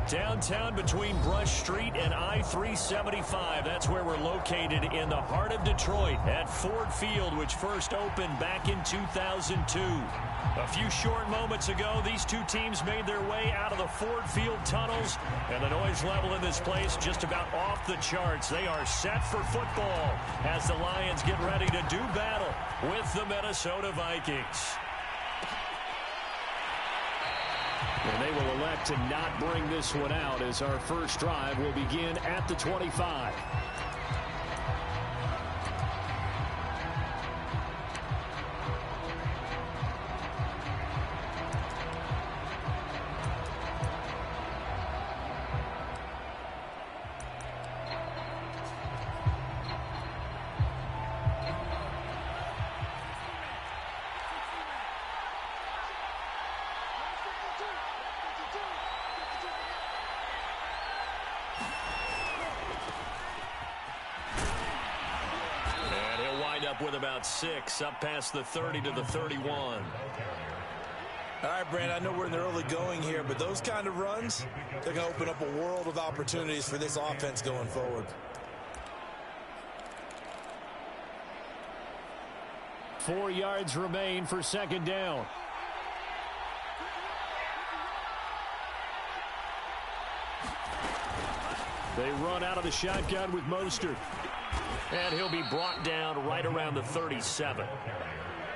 Downtown between Brush Street and I-375. That's where we're located in the heart of Detroit at Ford Field, which first opened back in 2002. A few short moments ago, these two teams made their way out of the Ford Field tunnels, and the noise level in this place just about off the charts. They are set for football as the Lions get ready to do battle with the Minnesota Vikings. And they will elect to not bring this one out as our first drive will begin at the 25. With about 6 up past the 30 to the 31. All right, Brand, I know we're in the early going here, but those kind of runs, they're going to open up a world of opportunities for this offense going forward. Four yards remain for second down. They run out of the shotgun with Mostert. And he'll be brought down right around the 37.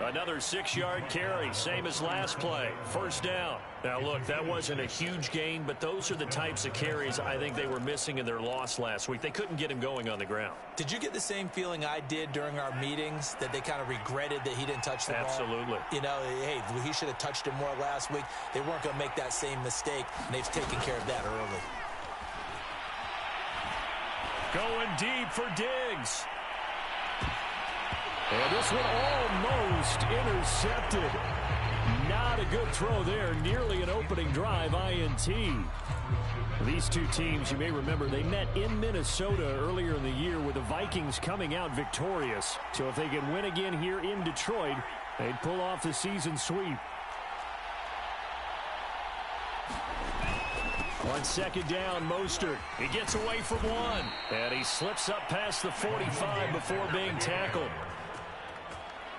Another 6-yard carry, same as last play. First down. Now, look, that wasn't a huge gain, but those are the types of carries I think they were missing in their loss last week. They couldn't get him going on the ground. Did you get the same feeling I did during our meetings, that they kind of regretted that he didn't touch the ball? Absolutely. You know, hey, he should have touched it more last week. They weren't going to make that same mistake, and they've taken care of that early. Going deep for Diggs. And this one almost intercepted. Not a good throw there. Nearly an opening drive INT. These two teams, you may remember, they met in Minnesota earlier in the year with the Vikings coming out victorious. So if they can win again here in Detroit, they'd pull off the season sweep. On second down, Mostert. He gets away from one. And he slips up past the 45 before being tackled.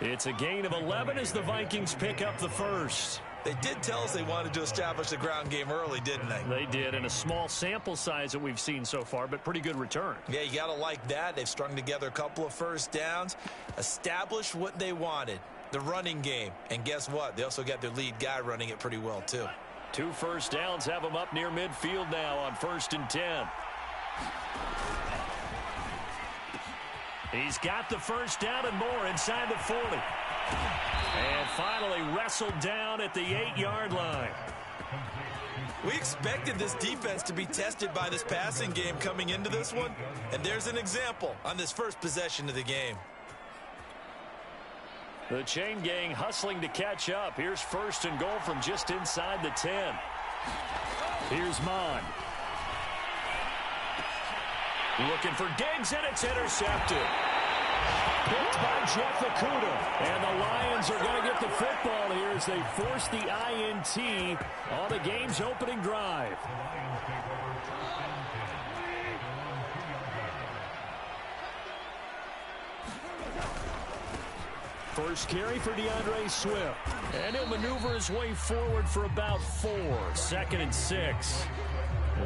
It's a gain of 11 as the Vikings pick up the first. They did tell us they wanted to establish the ground game early, didn't they? They did, in a small sample size that we've seen so far, but pretty good return. Yeah, you got to like that. They've strung together a couple of first downs, established what they wanted, the running game. And guess what? They also got their lead guy running it pretty well, too. 2 first downs have them up near midfield now on 1st and 10. He's got the first down and more inside the 40. And finally wrestled down at the 8-yard line. We expected this defense to be tested by this passing game coming into this one. And there's an example on this first possession of the game. The chain gang hustling to catch up. Here's 1st and goal from just inside the 10. Here's Mon. Looking for Diggs, and it's intercepted. Picked by Jeff Okudah. And the Lions are going to get the football here as they force the INT on the game's opening drive. First carry for DeAndre Swift. And he'll maneuver his way forward for about 4. 2nd and 6.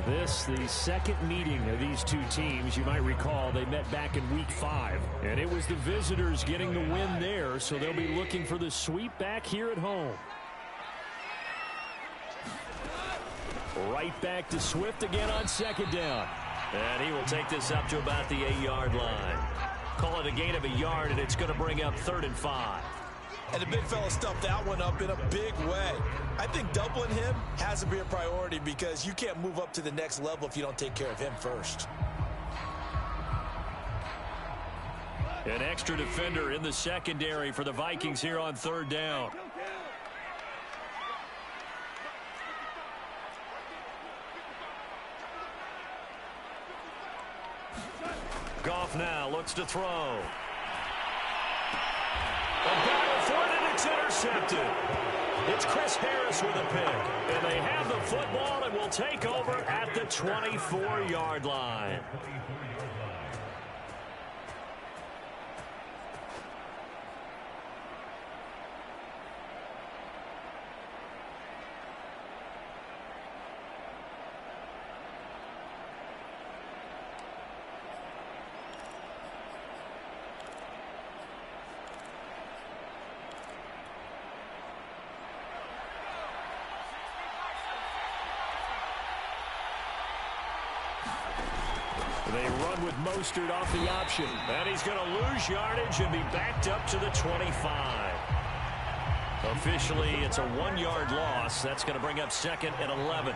This, the second meeting of these two teams. You might recall they met back in week 5. And it was the visitors getting the win there, so they'll be looking for the sweep back here at home. Right back to Swift again on 2nd down. And he will take this up to about the 8-yard line. Call it a gain of a yard, and it's going to bring up 3rd and 5. And the big fella stuffed that one up in a big way. I think doubling him has to be a priority because you can't move up to the next level if you don't take care of him first. An extra defender in the secondary for the Vikings here on 3rd down. Goff now looks to throw. A battle for it, and it's intercepted. It's Chris Harris with a pick. And they have the football and will take over at the 24-yard line. They run with Mostert off the option. And he's going to lose yardage and be backed up to the 25. Officially, it's a 1-yard loss. That's going to bring up 2nd and 11.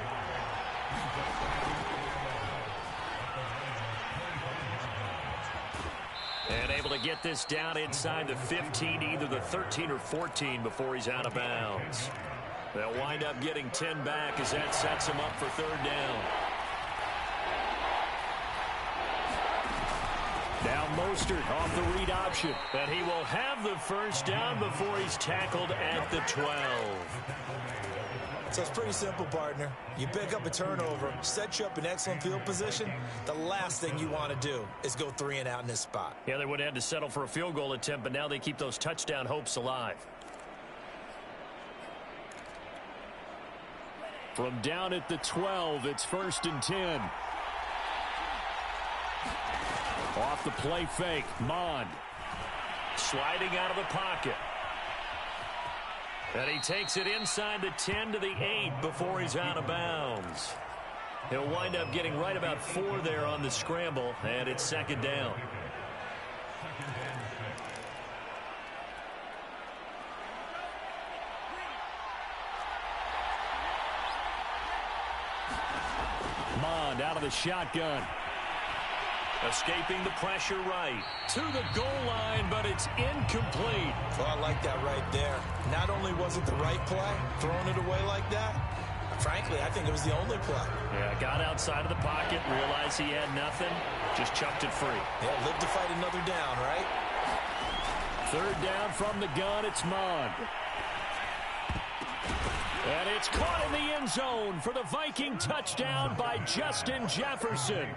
And able to get this down inside the 15, either the 13 or 14 before he's out of bounds. They'll wind up getting 10 back as that sets him up for 3rd down. Now Mostert off the read option. And he will have the 1st down before he's tackled at the 12. So it's pretty simple, partner. You pick up a turnover, set you up in excellent field position. The last thing you want to do is go 3 and out in this spot. Yeah, they would have had to settle for a field goal attempt, but now they keep those touchdown hopes alive. From down at the 12, it's 1st and 10. Off the play fake, Mond. Sliding out of the pocket. And he takes it inside the 10 to the 8 before he's out of bounds. He'll wind up getting right about 4 there on the scramble, and it's 2nd down. Mond out of the shotgun. Escaping the pressure right to the goal line, but it's incomplete. Oh, I like that right there. Not only was it the right play, throwing it away like that, frankly, I think it was the only play. Yeah, got outside of the pocket, realized he had nothing, just chucked it free. Yeah, live to fight another down, right? 3rd down from the gun, it's Mond. And it's caught in the end zone for the Viking touchdown by Justin Jefferson.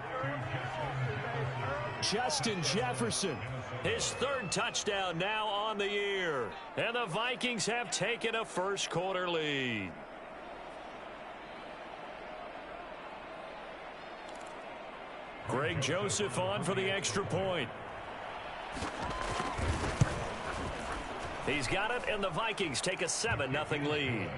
Justin Jefferson, his 3rd touchdown now on the year. And the Vikings have taken a 1st quarter lead. Greg Joseph on for the extra point. He's got it, and the Vikings take a 7-0 lead.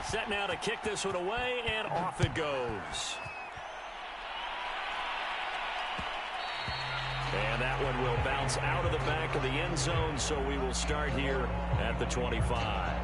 Set now to kick this one away, and off it goes. And that one will bounce out of the back of the end zone, so we will start here at the 25.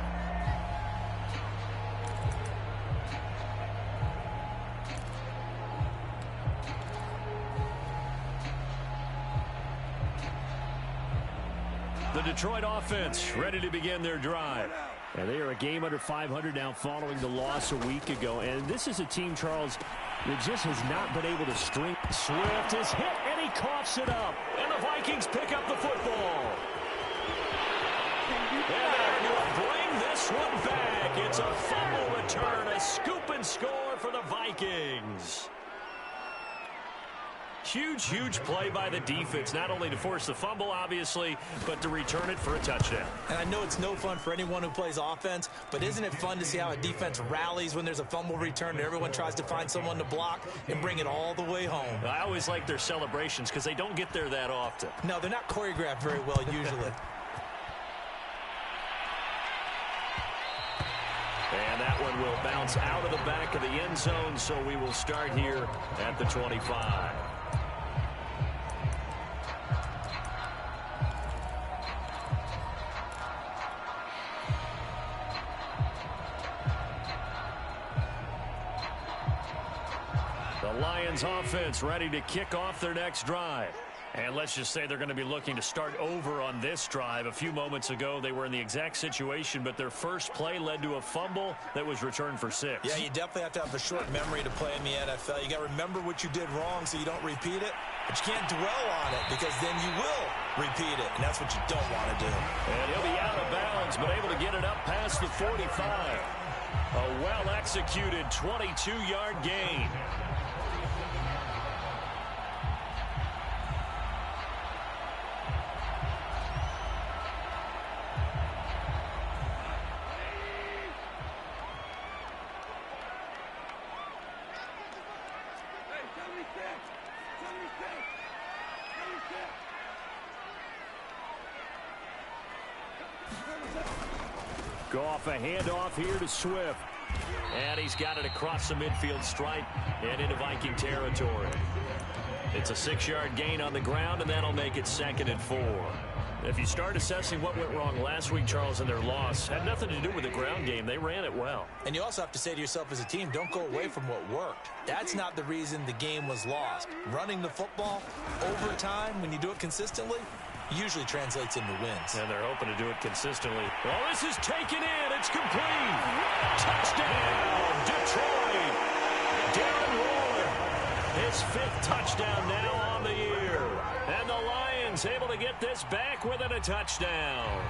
The Detroit offense ready to begin their drive. And they are a game under 500 now following the loss a week ago. And this is a team, Charles, that just has not been able to string. Swift is hit, and he coughs it up. And the Vikings pick up the football. And they're going to bring this one back. It's a fumble return, a scoop and score for the Vikings. Huge, huge play by the defense, not only to force the fumble, obviously, but to return it for a touchdown. And I know it's no fun for anyone who plays offense, but isn't it fun to see how a defense rallies when there's a fumble return and everyone tries to find someone to block and bring it all the way home? I always like their celebrations because they don't get there that often. No, they're not choreographed very well usually. And that one will bounce out of the back of the end zone, so we will start here at the 25. The The Lions offense ready to kick off their next drive. And let's just say they're going to be looking to start over on this drive. A few moments ago, they were in the exact situation, but their first play led to a fumble that was returned for 6. Yeah, you definitely have to have a short memory to play in the NFL. You got to remember what you did wrong so you don't repeat it, but you can't dwell on it because then you will repeat it, and that's what you don't want to do. And he'll be out of bounds, but able to get it up past the 45. A well-executed 22-yard gain. Goff, a handoff here to Swift. And he's got it across the midfield stripe and into Viking territory. It's a 6-yard gain on the ground, and that'll make it 2nd and 4. If you start assessing what went wrong last week, Charles, in their loss, had nothing to do with the ground game. They ran it well. And you also have to say to yourself as a team, don't go away from what worked. That's not the reason the game was lost. Running the football over time, when you do it consistently, usually translates into wins. And they're hoping to do it consistently. Well, this is taken in. It's complete. Touchdown, Detroit. Darren Waller, his 5th touchdown now on the year. And the Lions able to get this back within a touchdown.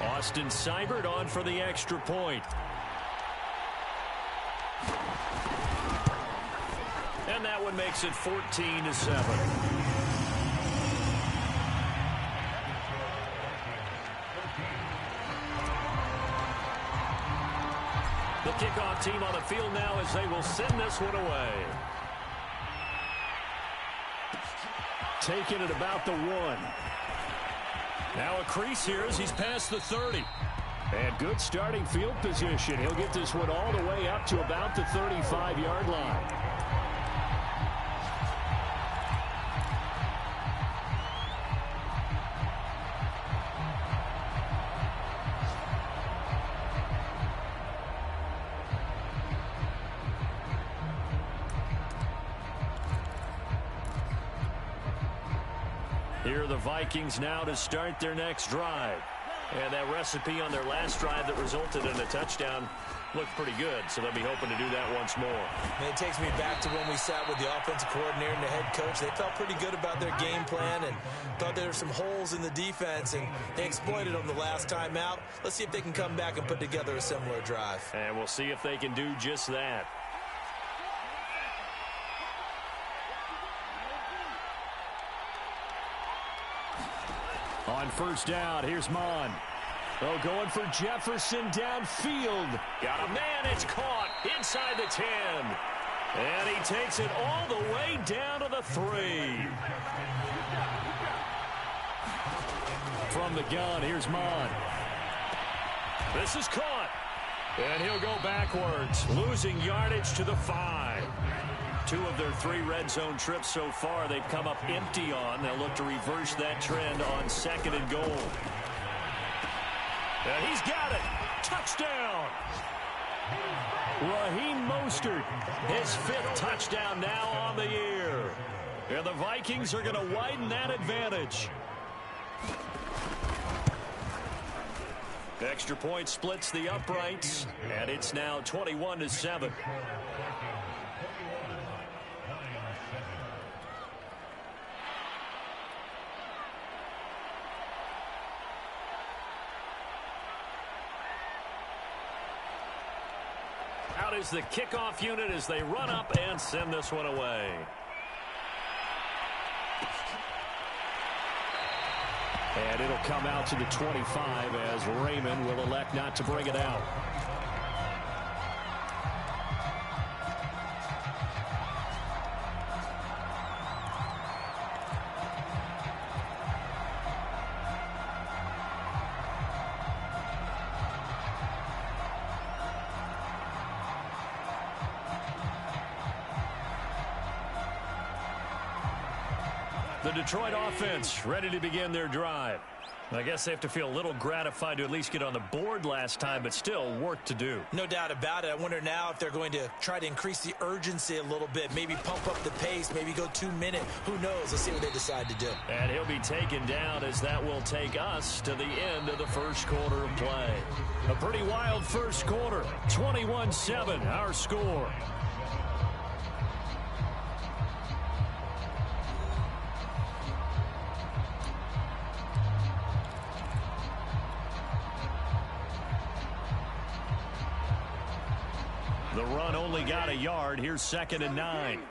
Austin Seibert on for the extra point. And that one makes it 14-7. The kickoff team on the field now as they will send this one away. Taking it about the 1. Now a crease here as he's past the 30. And good starting field position. He'll get this one all the way up to about the 35-yard line. Here are the Vikings now to start their next drive. And that recipe on their last drive that resulted in a touchdown looked pretty good, so they'll be hoping to do that once more. And it takes me back to when we sat with the offensive coordinator and the head coach. They felt pretty good about their game plan and thought there were some holes in the defense, and they exploited them the last time out. Let's see if they can come back and put together a similar drive. And we'll see if they can do just that. On first down, here's Mon. Oh, going for Jefferson downfield. Got a man, it's caught inside the 10. And he takes it all the way down to the 3. From the gun, here's Mon. This is caught. And he'll go backwards, losing yardage to the 5. 2 of their 3 red zone trips so far they've come up empty on. They'll look to reverse that trend on 2nd and goal. And he's got it. Touchdown. Raheem Mostert, his 5th touchdown now on the year. And the Vikings are going to widen that advantage. Extra point splits the uprights, and it's now 21-7. Out is the kickoff unit as they run up and send this one away. And it'll come out to the 25 as Raymond will elect not to bring it out. The Detroit offense ready to begin their drive. I guess they have to feel a little gratified to at least get on the board last time, but still work to do. No doubt about it. I wonder now if they're going to try to increase the urgency a little bit, maybe pump up the pace, maybe go 2 minute. Who knows? Let's see what they decide to do. And he'll be taken down as that will take us to the end of the first quarter of play. A pretty wild first quarter. 21-7, our score. The run only got a yard. Here's 2nd and 9.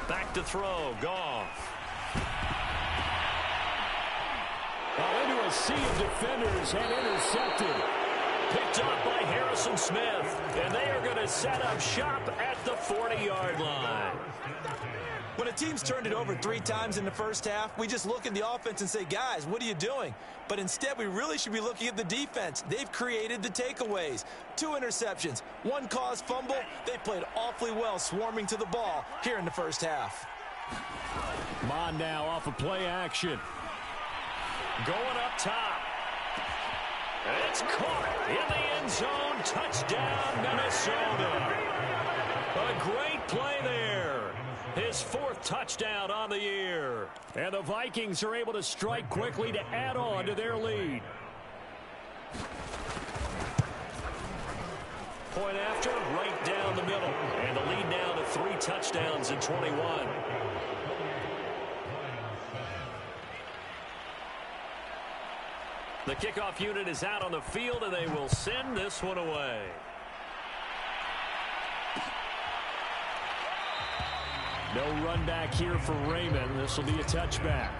Back to throw. Goff. Into a sea of defenders and intercepted. Picked up by Harrison Smith. And they are going to set up shop at the 40-yard line. When a team's turned it over 3 times in the first half, we just look at the offense and say, guys, what are you doing? But instead, we really should be looking at the defense. They've created the takeaways. 2 interceptions, 1 caused fumble. They played awfully well swarming to the ball here in the first half. Mon now off of play action. Going up top. It's caught in the end zone. Touchdown, Minnesota. A great play there. His 4th touchdown on the year. And the Vikings are able to strike quickly to add on to their lead. Point after, right down the middle. And the lead now to 3 touchdowns in 21. The kickoff unit is out on the field, and they will send this one away. No run back here for Raymond. This will be a touchback.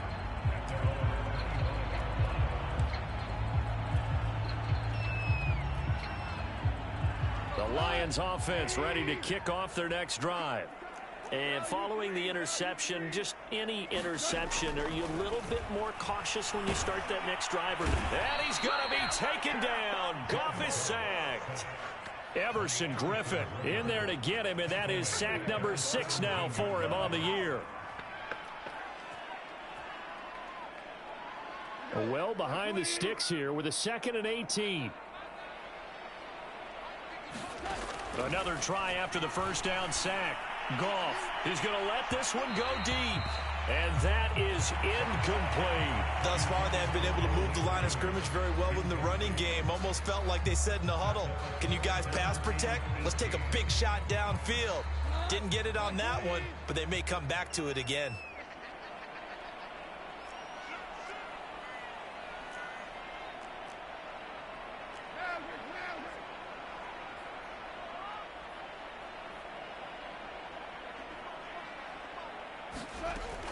The Lions offense ready to kick off their next drive. And following the interception, just any interception, are you a little bit more cautious when you start that next drive? And he's going to be taken down. Goff is sacked. Everson Griffin in there to get him, and that is sack number 6 now for him on the year. Well behind the sticks here with a 2nd and 18. Another try after the first down sack. Goff is going to let this one go deep. And that is incomplete. Thus far, they have been able to move the line of scrimmage very well in the running game. Almost felt like they said in the huddle, can you guys pass protect? Let's take a big shot downfield. Didn't get it on that one, but they may come back to it again.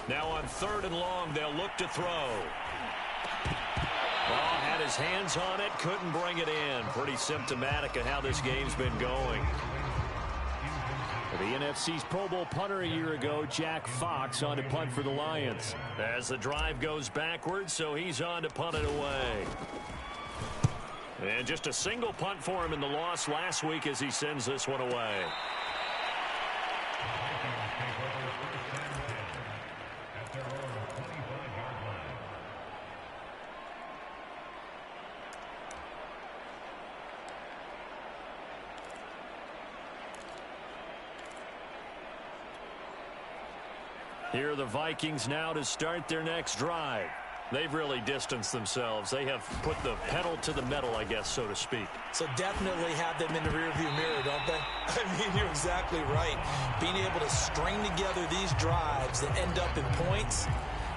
Now on 3rd and long, they'll look to throw. Ball had his hands on it, couldn't bring it in. Pretty symptomatic of how this game's been going. The NFC's Pro Bowl punter a year ago, Jack Fox, on to punt for the Lions. As the drive goes backwards, so he's on to punt it away. And just a single punt for him in the loss last week as he sends this one away. Here are the Vikings now to start their next drive. They've really distanced themselves. They have put the pedal to the metal, I guess, so to speak. So definitely have them in the rearview mirror, don't they? I mean, you're exactly right. Being able to string together these drives that end up in points,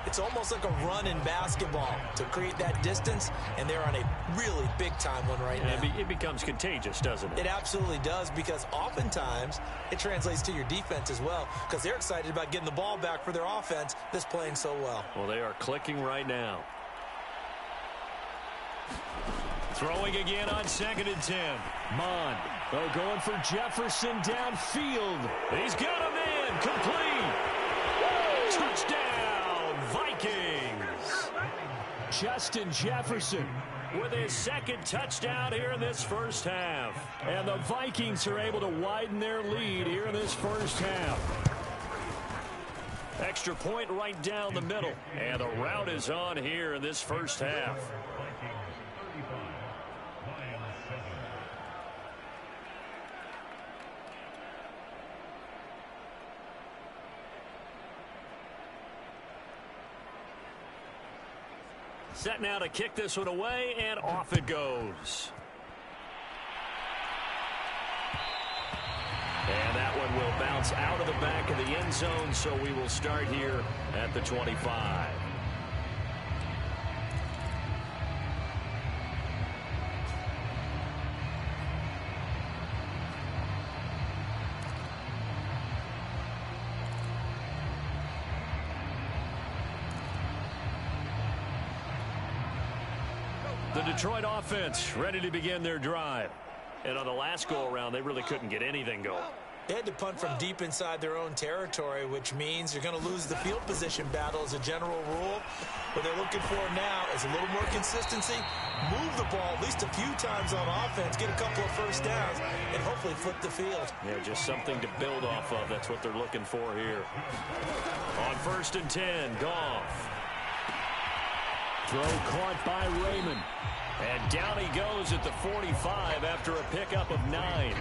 it's almost like a run in basketball to create that distance, and they're on a really big-time one right now. It becomes contagious, doesn't it? It absolutely does, because oftentimes it translates to your defense as well, because they're excited about getting the ball back for their offense that's playing so well. Well, they are clicking right now. Throwing again on 2nd and 10. Mon. Oh, going for Jefferson downfield. He's got him in. Complete. Touchdown. Vikings. Justin Jefferson with his 2nd touchdown here in this first half. And the Vikings are able to widen their lead here in this first half. Extra point right down the middle. And the rout is on here in this first half. Set now to kick this one away, and off it goes. And that one will bounce out of the back of the end zone, so we will start here at the 25. The Detroit offense ready to begin their drive. And on the last go-around, they really couldn't get anything going. They had to punt from deep inside their own territory, which means you're going to lose the field position battle as a general rule. What they're looking for now is a little more consistency, move the ball at least a few times on offense, get a couple of first downs, and hopefully flip the field. Yeah, just something to build off of. That's what they're looking for here. On 1st and 10, Goff. Throw caught by Raymond. And down he goes at the 45 after a pickup of 9.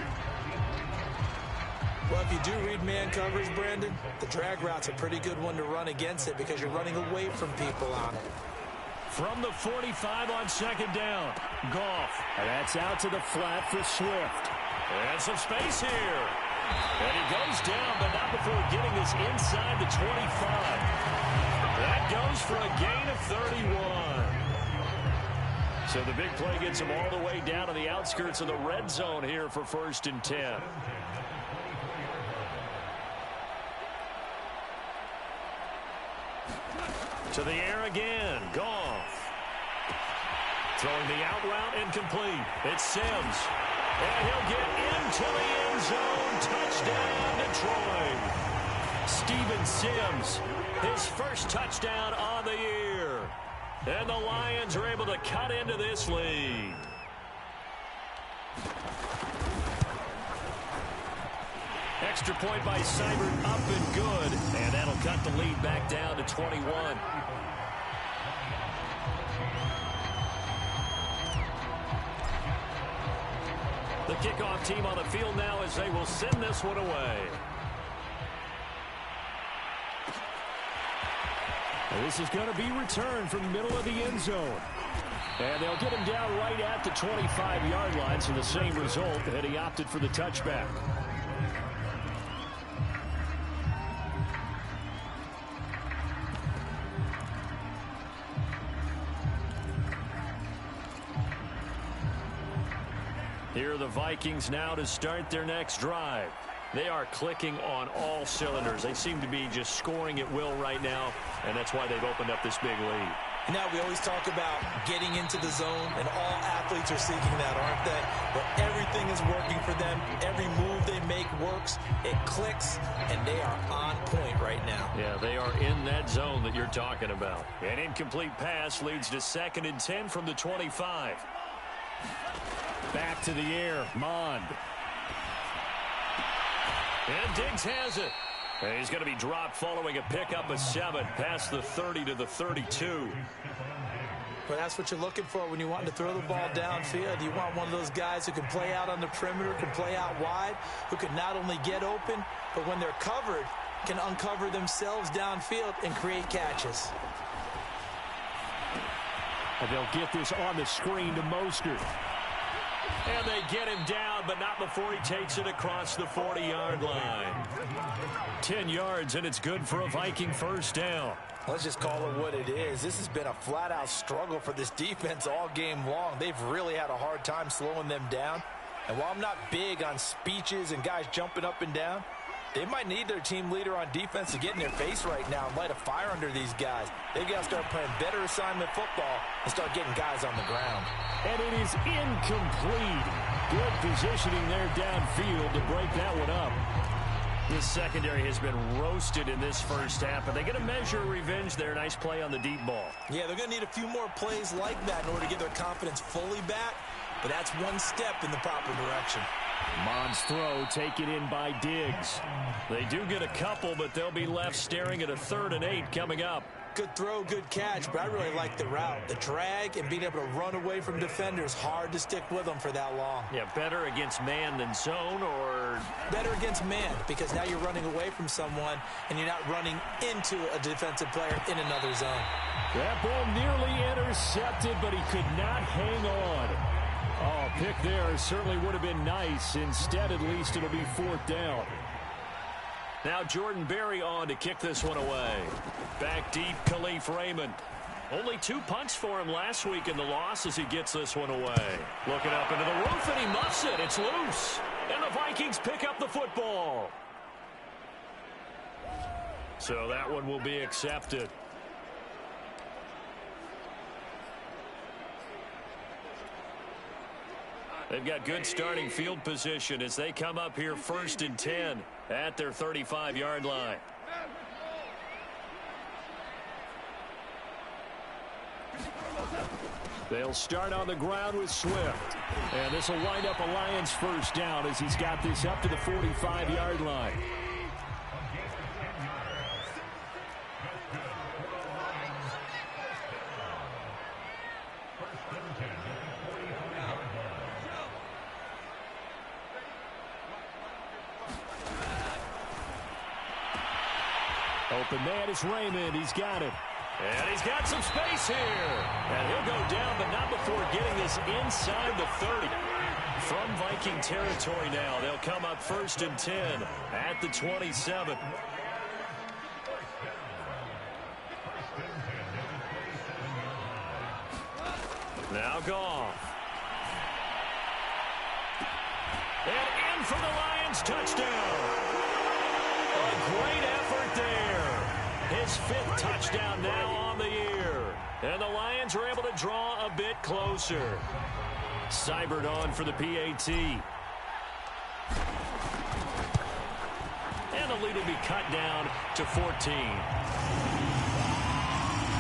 Well, if you do read man coverage, Brandon, the drag route's a pretty good one to run against it because you're running away from people on it. From the 45 on 2nd down, Goff. And that's out to the flat for Swift. And some space here. And he goes down, but not before getting this inside the 25. That goes for a gain of 31. So the big play gets him all the way down to the outskirts of the red zone here for 1st and 10. To the air again, Goff. Throwing the out route incomplete. It's Sims. And he'll get into the end zone. Touchdown, Detroit. Steven Sims, his first touchdown on the year. And the Lions are able to cut into this lead. Extra point by Seibert, up and good. And that'll cut the lead back down to 21. The kickoff team on the field now as they will send this one away. And this is going to be returned from the middle of the end zone. And they'll get him down right at the 25-yard line, so the same result, and he opted for the touchback. Here are the Vikings now to start their next drive. They are clicking on all cylinders. They seem to be just scoring at will right now, and that's why they've opened up this big lead. Now, we always talk about getting into the zone, and all athletes are seeking that, aren't they? Where everything is working for them. Every move they make works. It clicks, and they are on point right now. Yeah, they are in that zone that you're talking about. An incomplete pass leads to 2nd and 10 from the 25. Back to the air, Mond. And Diggs has it. And he's going to be dropped following a pickup of 7 past the 30 to the 32. But that's what you're looking for when you want to throw the ball downfield. You want one of those guys who can play out on the perimeter, can play out wide, who can not only get open, but when they're covered, can uncover themselves downfield and create catches. And they'll get this on the screen to Mostert. And they get him down, but not before he takes it across the 40-yard line. 10 yards, and it's good for a Viking first down. Let's just call it what it is. This has been a flat-out struggle for this defense all game long. They've really had a hard time slowing them down. And while I'm not big on speeches and guys jumping up and down, they might need their team leader on defense to get in their face right now and light a fire under these guys. They've got to start playing better assignment football and start getting guys on the ground. And it is incomplete. Good positioning there downfield to break that one up. This secondary has been roasted in this first half, but they get a measure of revenge there. Nice play on the deep ball. Yeah, they're going to need a few more plays like that in order to get their confidence fully back, but that's one step in the proper direction. Mond's throw taken in by Diggs. They do get a couple, but they'll be left staring at a 3rd and 8 coming up. Good throw, good catch, but I really like the route. The drag and being able to run away from defenders, hard to stick with them for that long. Yeah, better against man than zone, or? Better against man, because now you're running away from someone and you're not running into a defensive player in another zone. That ball nearly intercepted, but he could not hang on. Oh, pick there certainly would have been nice. Instead, at least it'll be 4th down. Now Jordan Berry on to kick this one away. Back deep, Khalif Raymond. Only 2 punts for him last week in the loss as he gets this one away. Looking up into the roof, and he muffs it. It's loose. And the Vikings pick up the football. So that one will be accepted. They've got good starting field position as they come up here 1st and 10 at their 35-yard line. They'll start on the ground with Swift. And this will wind up a Lions 1st down as he's got this up to the 45-yard line. Open man is Raymond. He's got it. And he's got some space here. And he'll go down, but not before getting this inside the 30. From Viking territory now, they'll come up 1st and 10 at the 27. Now Goff. And in for the Lions, touchdown. A great effort there. His 5th touchdown now on the year. And the Lions are able to draw a bit closer. Seibert on for the PAT. And the lead will be cut down to 14.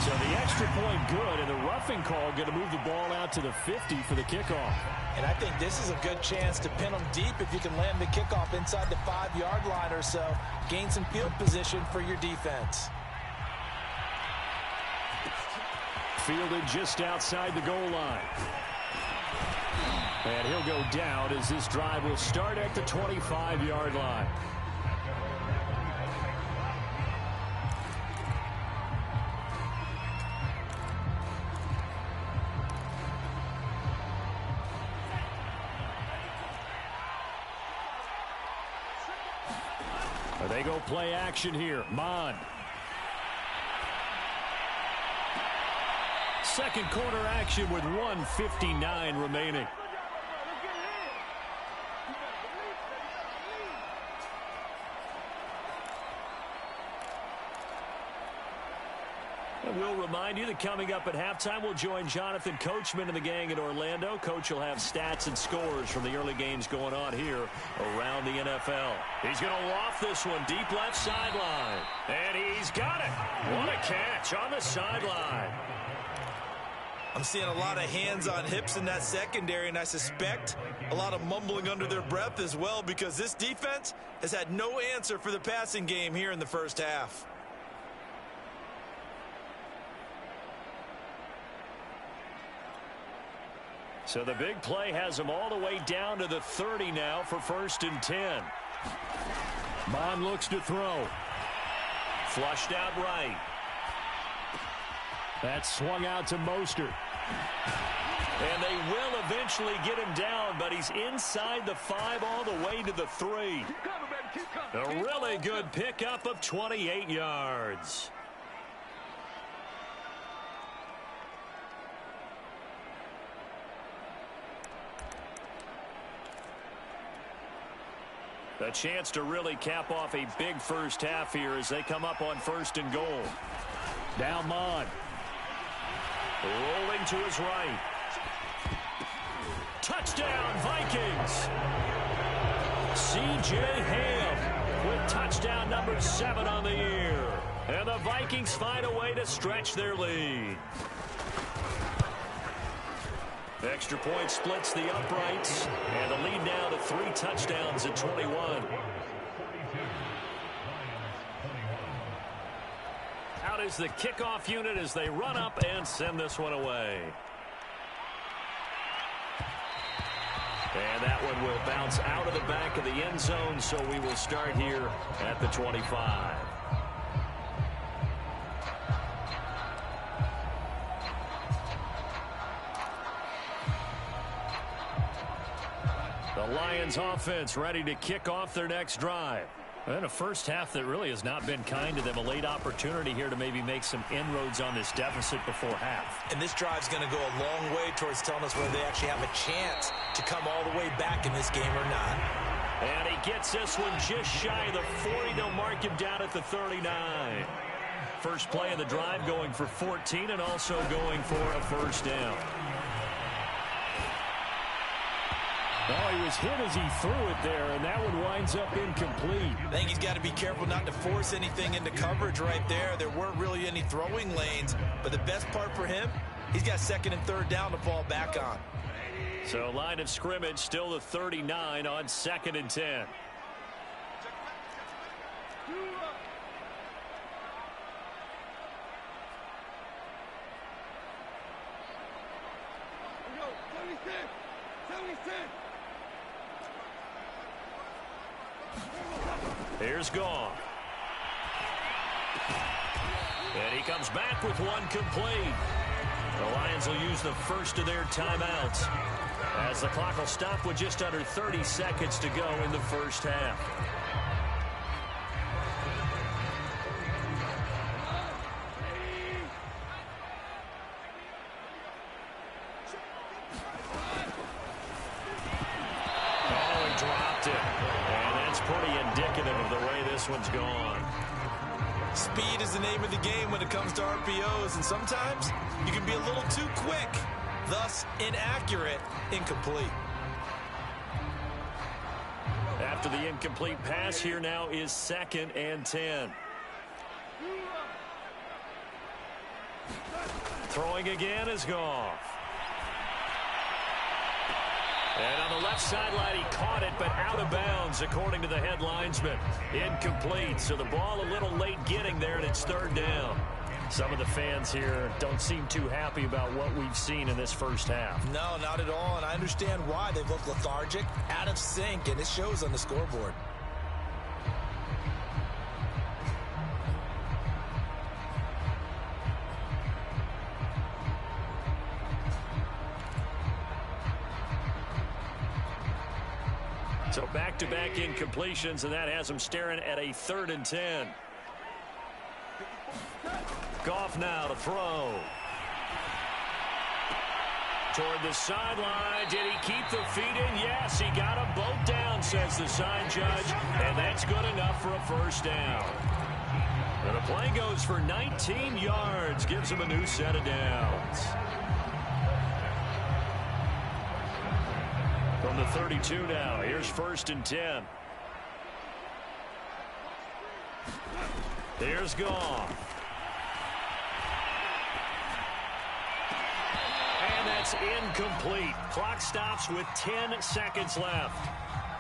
So the extra point good, and the roughing call going to move the ball out to the 50 for the kickoff. And I think this is a good chance to pin them deep if you can land the kickoff inside the 5-yard line or so. Gain some field position for your defense. Fielded just outside the goal line. And he'll go down as this drive will start at the 25-yard line. They go play action here. Mond. Second quarter action with 1:59 remaining. And we'll remind you that coming up at halftime, we'll join Jonathan Coachman and the gang in Orlando. Coach will have stats and scores from the early games going on here around the NFL. He's going to loft this one deep left sideline. And he's got it. What a catch on the sideline. I'm seeing a lot of hands on hips in that secondary, and I suspect a lot of mumbling under their breath as well, because this defense has had no answer for the passing game here in the first half. So the big play has them all the way down to the 30 now for 1st and 10. Mond looks to throw. Flushed out right. That's swung out to Mostert. And they will eventually get him down, but he's inside the 5 all the way to the 3. A really good pickup of 28 yards. A chance to really cap off a big first half here as they come up on 1st and goal. Down Mond. Rolling to his right. Touchdown, Vikings. C.J. Ham with touchdown number 7 on the year. And the Vikings find a way to stretch their lead. Extra point splits the uprights, and the lead now to 3 touchdowns at 21. Out is the kickoff unit as they run up and send this one away. And that one will bounce out of the back of the end zone, so we will start here at the 25. The Lions offense ready to kick off their next drive. And a first half that really has not been kind to them. A late opportunity here to maybe make some inroads on this deficit before half. And this drive's going to go a long way towards telling us whether they actually have a chance to come all the way back in this game or not. And he gets this one just shy of the 40. They'll mark him down at the 39. First play of the drive going for 14 and also going for a first down. Oh, he was hit as he threw it there, and that one winds up incomplete. I think he's got to be careful not to force anything into coverage right there. There weren't really any throwing lanes, but the best part for him, he's got second and third down to fall back on. So line of scrimmage still the 39 on 2nd and 10. Here's Goff. And he comes back with one complete. The Lions will use the first of their timeouts as the clock will stop with just under 30 seconds to go in the first half. Oh, he dropped it. And that's pretty indicative of the way this one's gone. Speed is the name of the game when it comes to RPOs, and sometimes you can be a little too quick, thus inaccurate, incomplete. After the incomplete pass, here now is 2nd and 10. Throwing again is Goff. And on the left sideline, he caught it, but out of bounds, according to the head linesman. Incomplete, so the ball a little late getting there, and it's 3rd down. Some of the fans here don't seem too happy about what we've seen in this first half. No, not at all, and I understand why. They've looked lethargic, out of sync, and it shows on the scoreboard. So back-to-back incompletions, and that has them staring at a 3rd and 10. Goff now to throw. Toward the sideline. Did he keep the feet in? Yes, he got them both down, says the sign judge, and that's good enough for a first down. And the play goes for 19 yards, gives him a new set of downs. From the 32 now, here's 1st and 10. Here's Goff. And that's incomplete. Clock stops with 10 seconds left.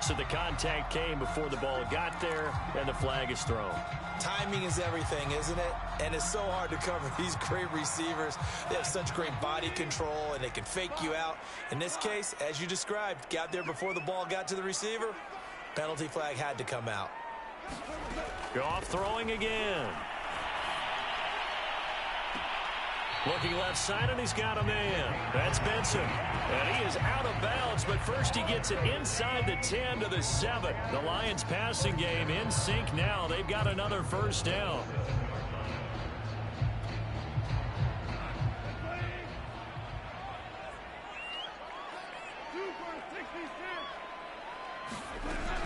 So the contact came before the ball got there, and the flag is thrown. Timing is everything, isn't it? And it's so hard to cover these great receivers. They have such great body control, and they can fake you out. In this case, as you described, got there before the ball got to the receiver. Penalty flag had to come out. Goff throwing again. Looking left side, and he's got a man. That's Benson. And he is out of bounds, but first he gets it inside the 10 to the 7. The Lions passing game in sync now. They've got another first down.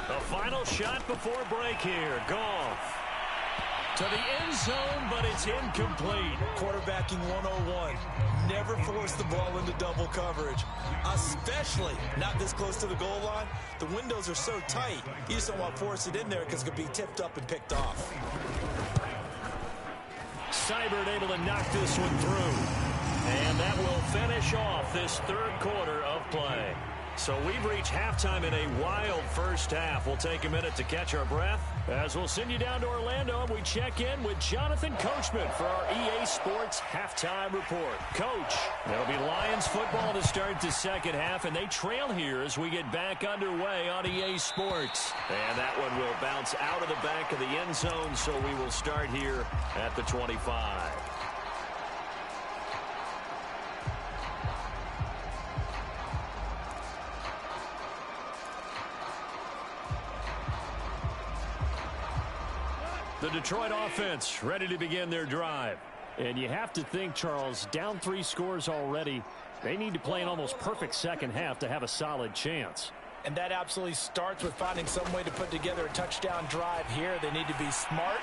The final shot before break here. Goff to the end zone, but it's incomplete. Quarterbacking 101. Never force the ball into double coverage, especially not this close to the goal line. The windows are so tight, you just don't want to force it in there because it could be tipped up and picked off. Seibert able to knock this one through. And that will finish off this third quarter of play. So we've reached halftime in a wild first half. We'll take a minute to catch our breath as we'll send you down to Orlando and we check in with Jonathan Coachman for our EA Sports Halftime Report. Coach, there'll be Lions football to start the second half, and they trail here as we get back underway on EA Sports. And that one will bounce out of the back of the end zone, so we will start here at the 25. The Detroit offense ready to begin their drive. And you have to think, Charles, down 3 scores already. They need to play an almost perfect second half to have a solid chance. And that absolutely starts with finding some way to put together a touchdown drive here. They need to be smart,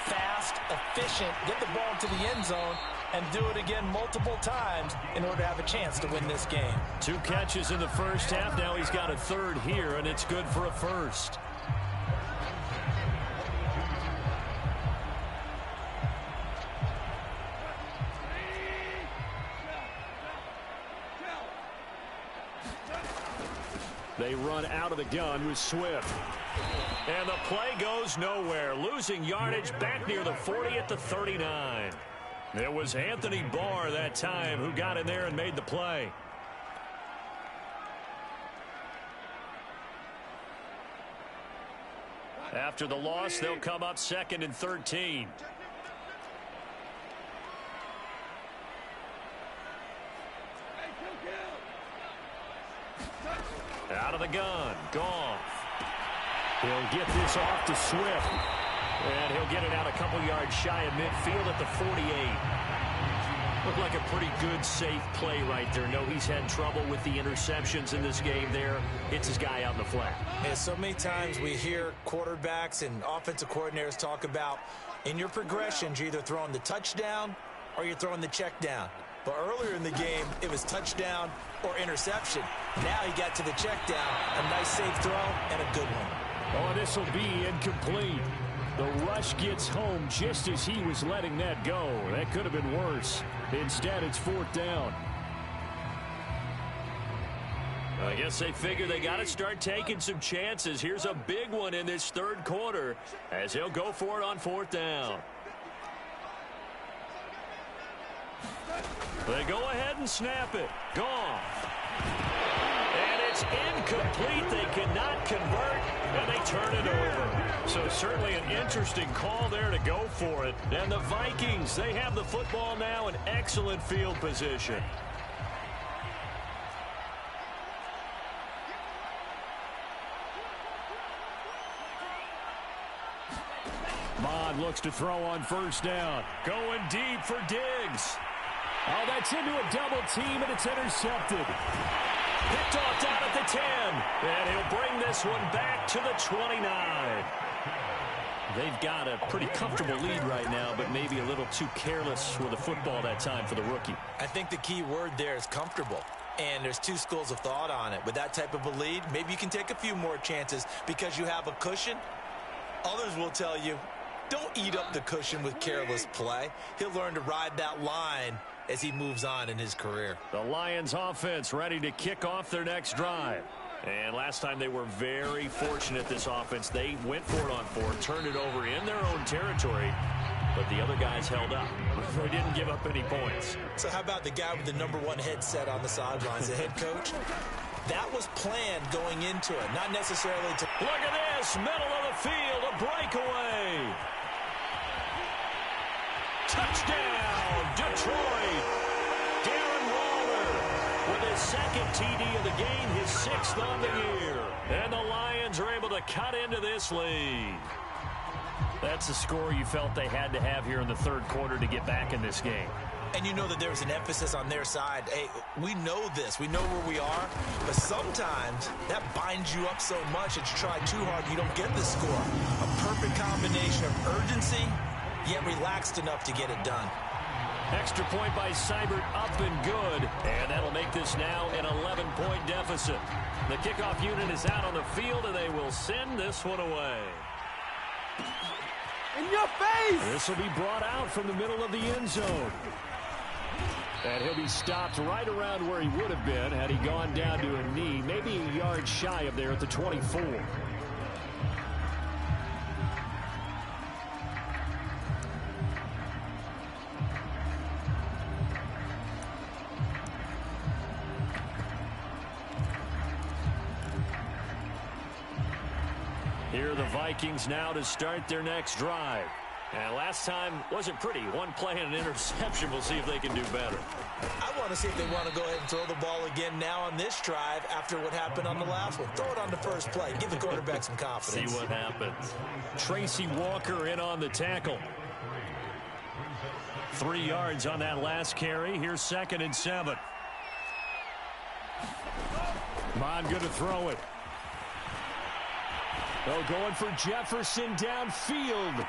fast, efficient, get the ball to the end zone, and do it again multiple times in order to have a chance to win this game. 2 catches in the first half. Now he's got a third here, and it's good for a first. They run out of the gun with Swift. And the play goes nowhere. Losing yardage back near the 40 at the 39. It was Anthony Barr that time who got in there and made the play. After the loss, they'll come up 2nd and 13. Out of the gun, Goff. He'll get this off to Swift. And he'll get it out a couple yards shy of midfield at the 48. Looked like a pretty good, safe play right there. No, he's had trouble with the interceptions in this game there. Hits his guy out in the flat. Yeah, so many times we hear quarterbacks and offensive coordinators talk about in your progressions, you're either throwing the touchdown or you're throwing the check down. But earlier in the game, it was touchdown or interception. Now he got to the check down. A nice safe throw and a good one. Oh, this will be incomplete. The rush gets home just as he was letting that go. That could have been worse. Instead, it's 4th down. I guess they figure they got to start taking some chances. Here's a big one in this third quarter as he'll go for it on 4th down. They go ahead and snap it. Goff. And it's incomplete. They cannot convert, and they turn it over. So certainly an interesting call there to go for it. And the Vikings, they have the football now in excellent field position. Bond looks to throw on 1st down. Going deep for Diggs. Oh, that's into a double team, and it's intercepted. Picked off down at the 10. And he'll bring this one back to the 29. They've got a pretty comfortable lead right now, but maybe a little too careless with the football that time for the rookie. I think the key word there is comfortable. And there's 2 schools of thought on it. With that type of a lead, maybe you can take a few more chances because you have a cushion. Others will tell you, don't eat up the cushion with careless play. He'll learn to ride that line as he moves on in his career. The Lions offense ready to kick off their next drive. And last time they were very fortunate, this offense. They went for it on 4, turned it over in their own territory, but the other guys held up. They didn't give up any points. So how about the guy with the #1 headset on the sidelines, the head coach? That was planned going into it, not necessarily to... Look at this, middle of the field, a breakaway. Touchdown, Detroit. Darren Waller with his 2nd TD of the game, his 6th on the year. And the Lions are able to cut into this lead. That's the score you felt they had to have here in the third quarter to get back in this game. And you know that there's an emphasis on their side. Hey, we know this. We know where we are. But sometimes that binds you up so much that you try too hard, you don't get the score. A perfect combination of urgency, yet relaxed enough to get it done. Extra point by Seibert, up and good. And that'll make this now an 11-point deficit. The kickoff unit is out on the field, and they will send this one away. In your face! This will be brought out from the middle of the end zone. And he'll be stopped right around where he would have been had he gone down to a knee, maybe a yard shy of there at the 24. Here are the Vikings now to start their next drive. And last time wasn't pretty. One play and an interception. We'll see if they can do better. I want to see if they want to go ahead and throw the ball again now on this drive after what happened on the last one. Throw it on the first play. Give the quarterback some confidence. See what happens. Tracy Walker in on the tackle. 3 yards on that last carry. Here's 2nd and 7. Mon going to throw it. Oh, going for Jefferson downfield.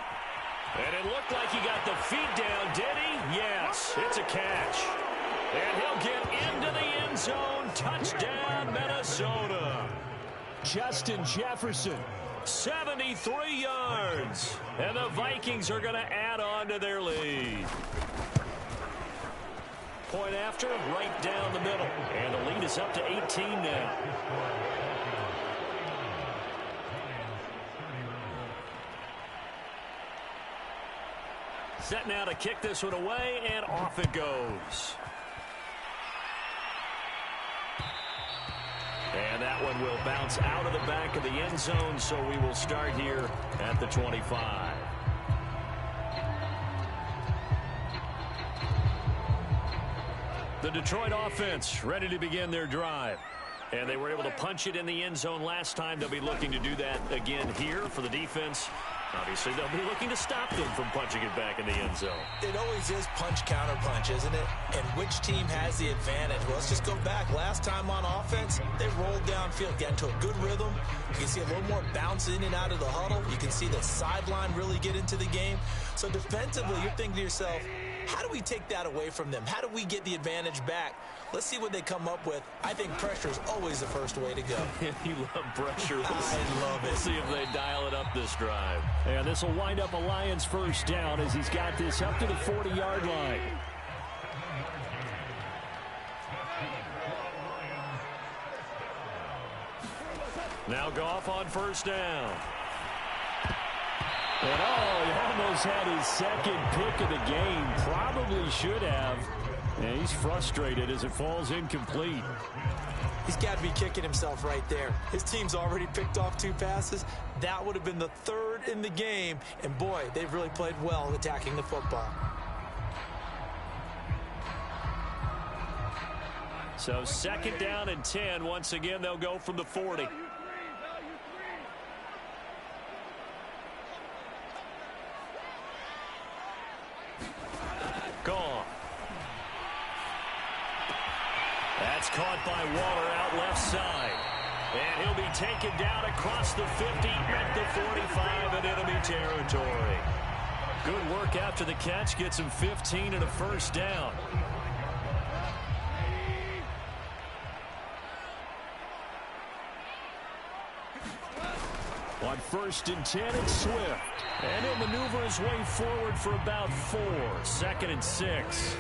And it looked like he got the feet down, did he? Yes, it's a catch. And he'll get into the end zone. Touchdown, Minnesota. Justin Jefferson. 73 yards. And the Vikings are going to add on to their lead. Point after, right down the middle. And the lead is up to 18 now. Set now to kick this one away, and off it goes. And that one will bounce out of the back of the end zone, so we will start here at the 25. The Detroit offense ready to begin their drive. And they were able to punch it in the end zone last time. They'll be looking to do that again here for the defense. Obviously, they'll be looking to stop them from punching it back in the end zone. It always is punch-counter-punch, isn't it? And which team has the advantage? Well, let's just go back. Last time on offense, they rolled downfield, got into a good rhythm. You can see a little more bounce in and out of the huddle. You can see the sideline really get into the game. So defensively, you're thinking to yourself, how do we take that away from them? How do we get the advantage back? Let's see what they come up with. I think pressure is always the first way to go. You love pressure. I love it. We'll see if they dial it up this drive. And this will wind up a Lions first down as he's got this up to the 40-yard line. Now Goff on first down. And he almost had his second pick of the game. Probably should have. And he's frustrated as it falls incomplete. He's got to be kicking himself right there. His team's already picked off 2 passes. That would have been the 3rd in the game. And boy, they've really played well attacking the football. So 2nd down and 10. Once again, they'll go from the 40. Gone. That's caught by Waller out left side. And he'll be taken down across the 50 at the 45 in enemy territory. Good work after the catch. Gets him 15 and a first down. On 1st and 10, it's Swift. And he'll maneuver his way forward for about 4. 2nd and 6.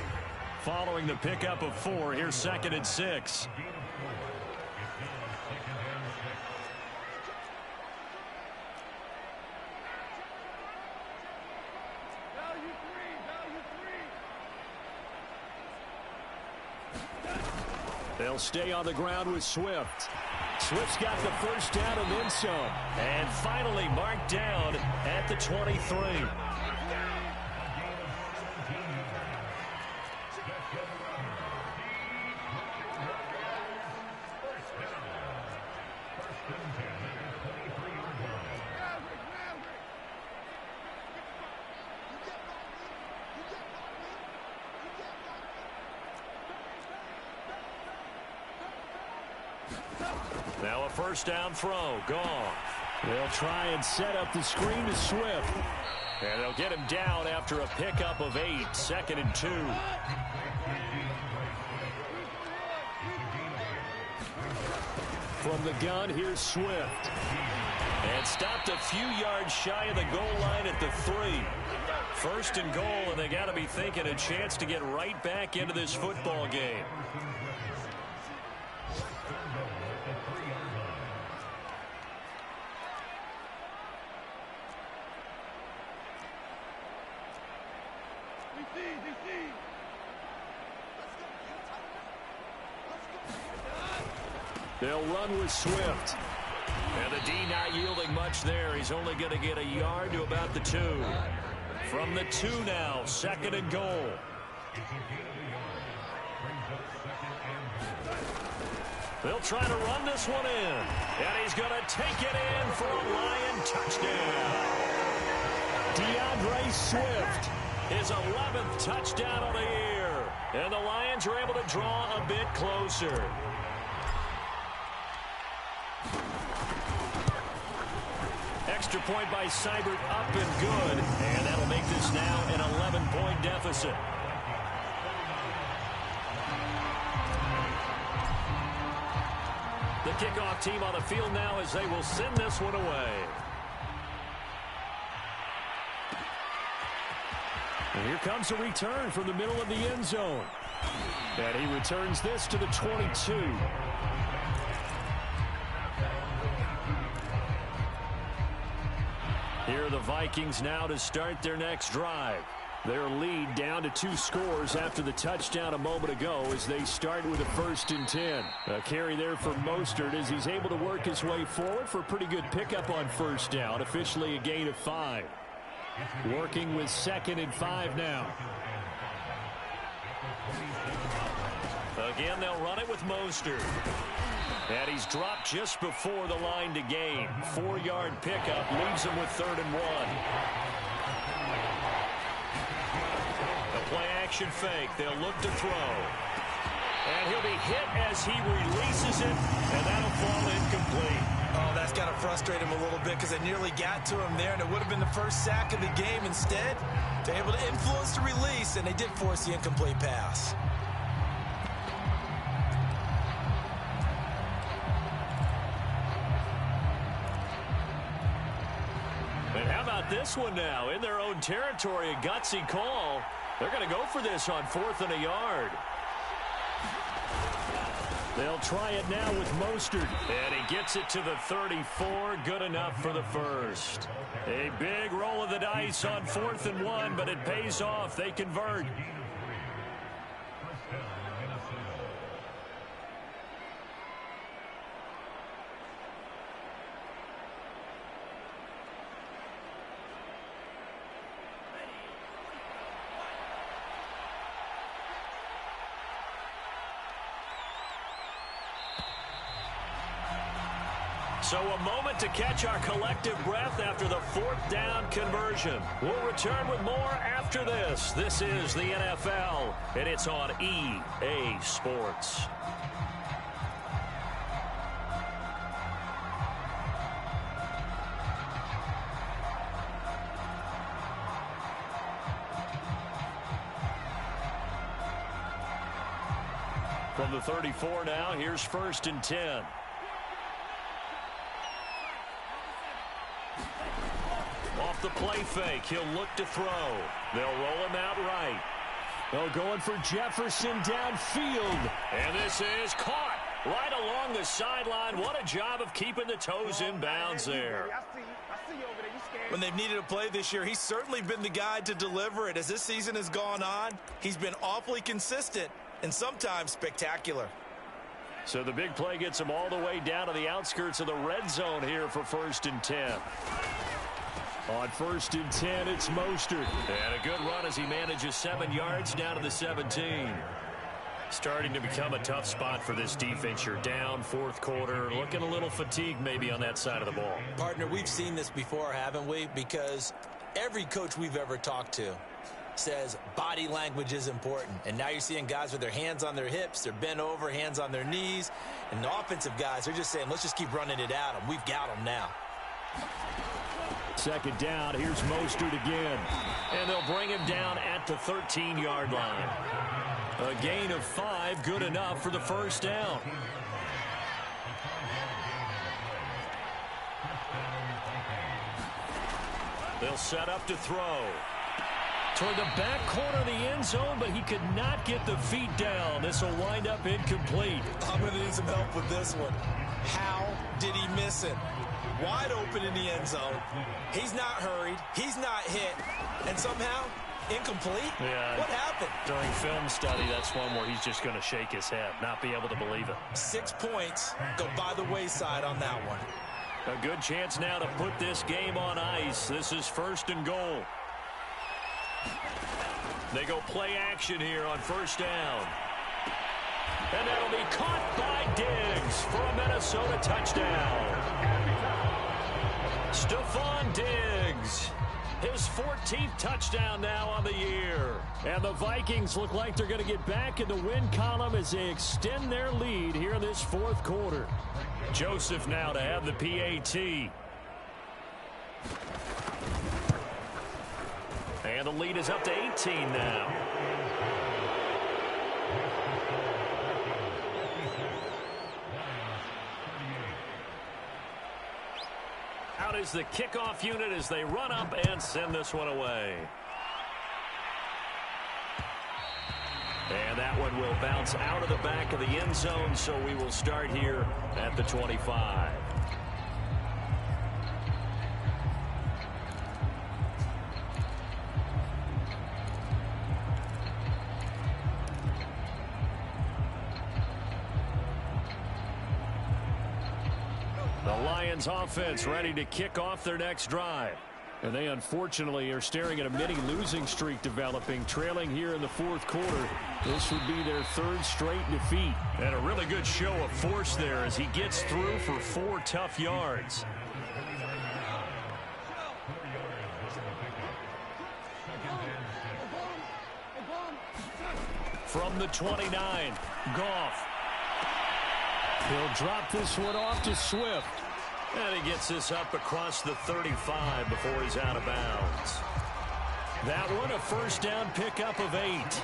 Following the pickup of 4, here's 2nd and 6. They'll stay on the ground with Swift. Swift's got the first down and then some. And finally marked down at the 23. Now a first down throw. Gone. They'll try and set up the screen to Swift. And they'll get him down after a pickup of 8. 2nd and 2. From the gun, here's Swift. And stopped a few yards shy of the goal line at the 3. First and goal, and they got to be thinking a chance to get right back into this football game. They'll run with Swift. And the D not yielding much there. He's only going to get a yard to about the 2. From the 2 now, second and goal. They'll try to run this one in. And he's going to take it in for a Lion touchdown. DeAndre Swift. His 11th touchdown of the year. And the Lions are able to draw a bit closer. Extra point by Seibert up and good. And that'll make this now an 11-point deficit. The kickoff team on the field now as they will send this one away. And here comes a return from the middle of the end zone. And he returns this to the 22. Here are the Vikings now to start their next drive. Their lead down to 2 scores after the touchdown a moment ago as they start with a 1st and 10. A carry there for Mostert as he's able to work his way forward for a pretty good pickup on 1st down. Officially a gain of 5. Working with 2nd and 5 now. Again, they'll run it with Mostert. And he's dropped just before the line to gain. 4-yard pickup leaves him with 3rd and 1. A play-action fake. They'll look to throw. And he'll be hit as he releases it, and that'll fall incomplete. Oh, that's got to frustrate him a little bit because they nearly got to him there, and it would have been the first sack of the game. Instead, they're able to influence the release, and they did force the incomplete pass. And how about this one now? In their own territory, a gutsy call. They're going to go for this on 4th and a yard. They'll try it now with Mostert. And he gets it to the 34. Good enough for the first. A big roll of the dice on 4th and 1, but it pays off. They convert. So a moment to catch our collective breath after the 4th down conversion. We'll return with more after this. This is the NFL, and it's on EA Sports. From the 34 now, here's 1st and 10. Off the play fake, he'll look to throw. They'll roll him out right. Oh, going for Jefferson downfield. And this is caught right along the sideline. What a job of keeping the toes in bounds there. When they've needed a play this year, he's certainly been the guy to deliver it. As this season has gone on, he's been awfully consistent and sometimes spectacular. So the big play gets him all the way down to the outskirts of the red zone here for 1st and 10. On 1st and 10, it's Mostert. And a good run as he manages 7 yards down to the 17. Starting to become a tough spot for this defense. You're down 4th quarter, looking a little fatigued maybe on that side of the ball. Partner, we've seen this before, haven't we? Because every coach we've ever talked to says body language is important. And now you're seeing guys with their hands on their hips, they're bent over, hands on their knees. And the offensive guys, they're just saying, let's just keep running it at them. We've got them now. 2nd down, here's Mostert again. And they'll bring him down at the 13-yard line. A gain of 5, good enough for the 1st down. They'll set up to throw. Toward the back corner of the end zone, but he could not get the feet down. This will wind up incomplete. I'm going to need some help with this one. How did he miss it? Wide open in the end zone. He's not hurried. He's not hit. And somehow, incomplete? Yeah. What happened? During film study, that's one where he's just going to shake his head, not be able to believe it. 6 points go by the wayside on that one. A good chance now to put this game on ice. This is 1st and goal. They go play action here on 1st down. And that'll be caught by Diggs for a Minnesota touchdown. Stephon Diggs, his 14th touchdown now on the year. And the Vikings look like they're going to get back in the win column as they extend their lead here in this 4th quarter. Joseph now to have the PAT. And the lead is up to 18 now. Out is the kickoff unit as they run up and send this one away. And that one will bounce out of the back of the end zone, so we will start here at the 25. The Lions offense ready to kick off their next drive. And they unfortunately are staring at a mini losing streak developing, trailing here in the 4th quarter. This would be their 3rd straight defeat. And a really good show of force there as he gets through for 4 tough yards. From the 29, Goff. He'll drop this one off to Swift. And he gets this up across the 35 before he's out of bounds. That one, a 1st down pickup of 8.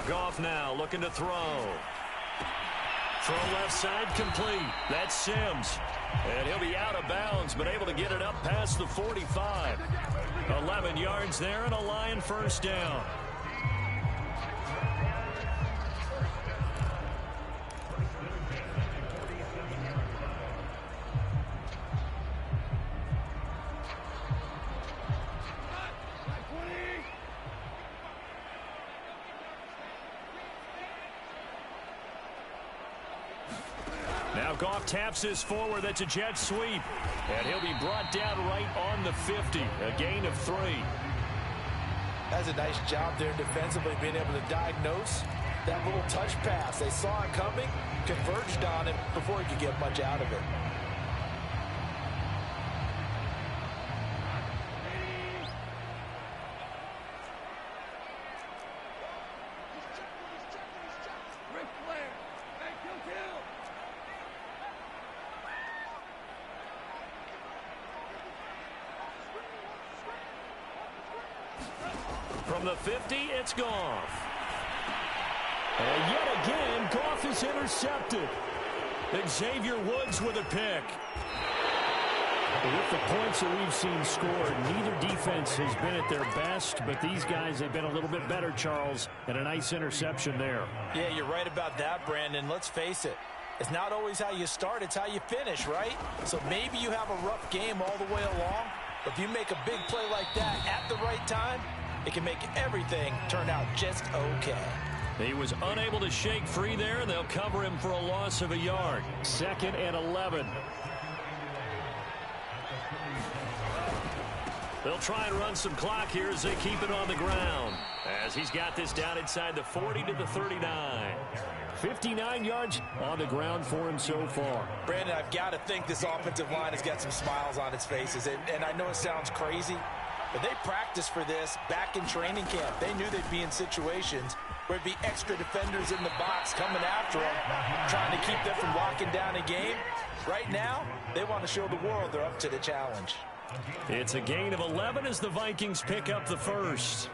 Goff now looking to throw. Throw left side complete. That's Sims. And he'll be out of bounds, but able to get it up past the 45. 11 yards there and a Lion 1st down. Now Goff taps this forward. That's a jet sweep. And he'll be brought down right on the 50. A gain of 3. That's a nice job there defensively, being able to diagnose that little touch pass. They saw it coming, converged on it before he could get much out of it. From the 50, it's Goff. And yet again, Goff is intercepted. Xavier Woods with a pick. With the points that we've seen scored, neither defense has been at their best, but these guys have been a little bit better, Charles, and a nice interception there. Yeah, you're right about that, Brandon. Let's face it. It's not always how you start, it's how you finish, right? So maybe you have a rough game all the way along, but if you make a big play like that at the right time, it can make everything turn out just okay. He was unable to shake free there, and they'll cover him for a loss of a yard. 2nd and 11. They'll try and run some clock here as they keep it on the ground. As he's got this down inside the 40 to the 39. 59 yards on the ground for him so far. Brandon, I've got to think this offensive line has got some smiles on its faces. And I know it sounds crazy, but they practiced for this back in training camp. They knew they'd be in situations where it'd be extra defenders in the box coming after them, trying to keep them from locking down a game. Right now, they want to show the world they're up to the challenge. It's a gain of 11 as the Vikings pick up the first.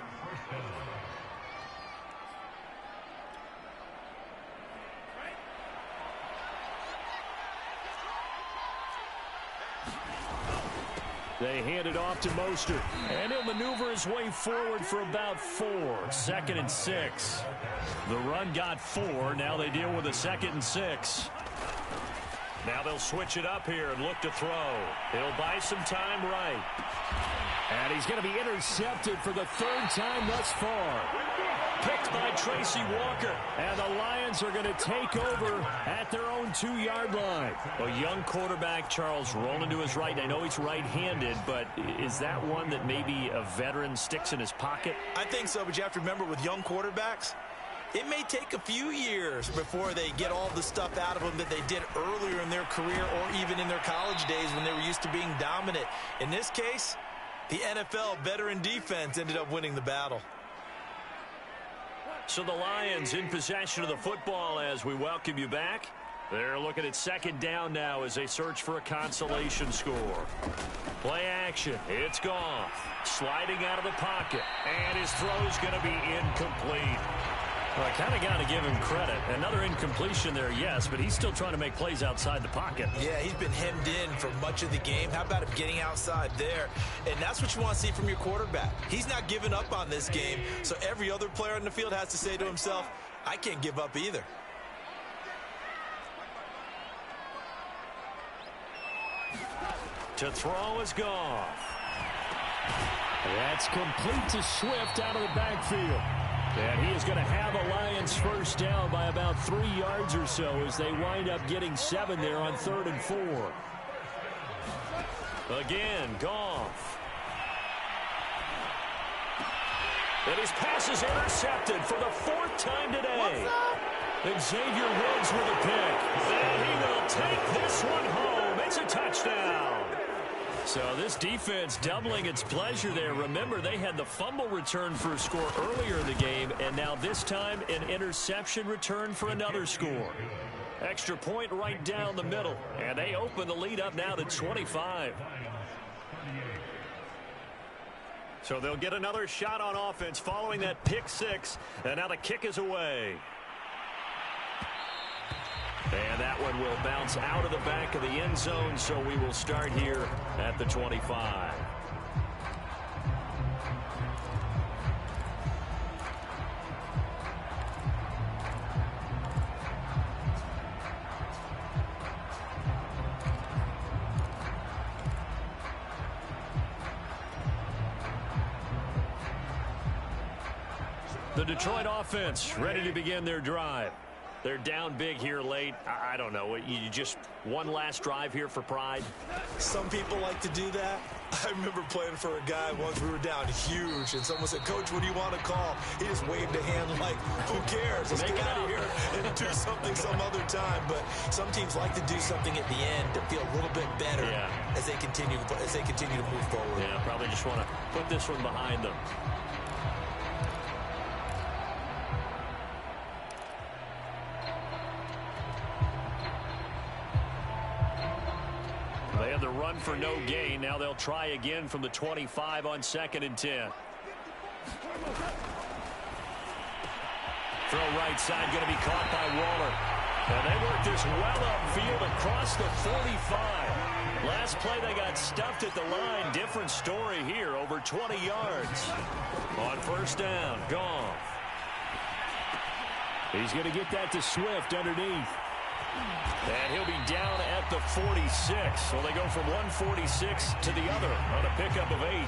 They hand it off to Mostert, and he'll maneuver his way forward for about 4. 2nd and 6. The run got 4. Now they deal with a 2nd and 6. Now they'll switch it up here and look to throw. He'll buy some time right. And he's going to be intercepted for the 3rd time thus far. Picked by Tracy Walker. And the Lions are going to take over at their own 2-yard line. A young quarterback, Charles, rolling to his right. I know he's right-handed, but is that one that maybe a veteran sticks in his pocket? I think so, but you have to remember with young quarterbacks, it may take a few years before they get all the stuff out of them that they did earlier in their career or even in their college days when they were used to being dominant. In this case, the NFL veteran defense ended up winning the battle. So the Lions in possession of the football as we welcome you back. They're looking at 2nd down now as they search for a consolation score. Play action. It's Goff. Sliding out of the pocket. And his throw's going to be incomplete. Well, I kind of got to give him credit. Another incompletion there, yes, but he's still trying to make plays outside the pocket. Yeah, he's been hemmed in for much of the game. How about him getting outside there? And that's what you want to see from your quarterback. He's not giving up on this game, so every other player on the field has to say to himself, I can't give up either. To throw is Goff. That's complete to Swift out of the backfield. And he is going to have a Lions first down by about 3 yards or so as they wind up getting 7 there on 3rd and 4. Again, Goff. And his pass is intercepted for the 4th time today. And Xavier Rhodes with a pick. And he will take this one home. It's a touchdown. So this defense doubling its pleasure there. Remember, they had the fumble return for a score earlier in the game, and now this time an interception return for another score. Extra point right down the middle, and they open the lead up now to 25. So they'll get another shot on offense following that pick 6, and now the kick is away. And that one will bounce out of the back of the end zone, so we will start here at the 25. The Detroit offense ready to begin their drive. They're down big here late. I don't know. You just one last drive here for pride? Some people like to do that. I remember playing for a guy once. We were down huge, and someone said, Coach, what do you want to call? He just waved a hand like, who cares? Let's get out of here and do something some other time. But some teams like to do something at the end to feel a little bit better as they continue to move forward. Yeah, probably just want to put this one behind them. They had the run for no gain. Now they'll try again from the 25 on 2nd and 10. Throw right side going to be caught by Waller. And they work this well upfield across the 45. Last play they got stuffed at the line. Different story here. Over 20 yards. On 1st down, Goff. He's going to get that to Swift underneath. And he'll be down at the 46. So they go from 146 to the other on a pickup of 8.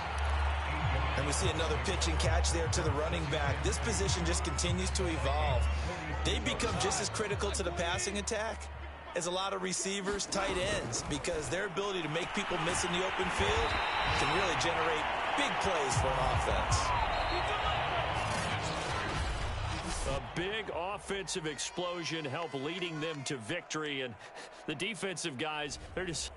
And we see another pitch and catch there to the running back. This position just continues to evolve. They become just as critical to the passing attack as a lot of receivers, tight ends, because their ability to make people miss in the open field can really generate big plays for an offense. A big offensive explosion helped leading them to victory, and the defensive guys, they're just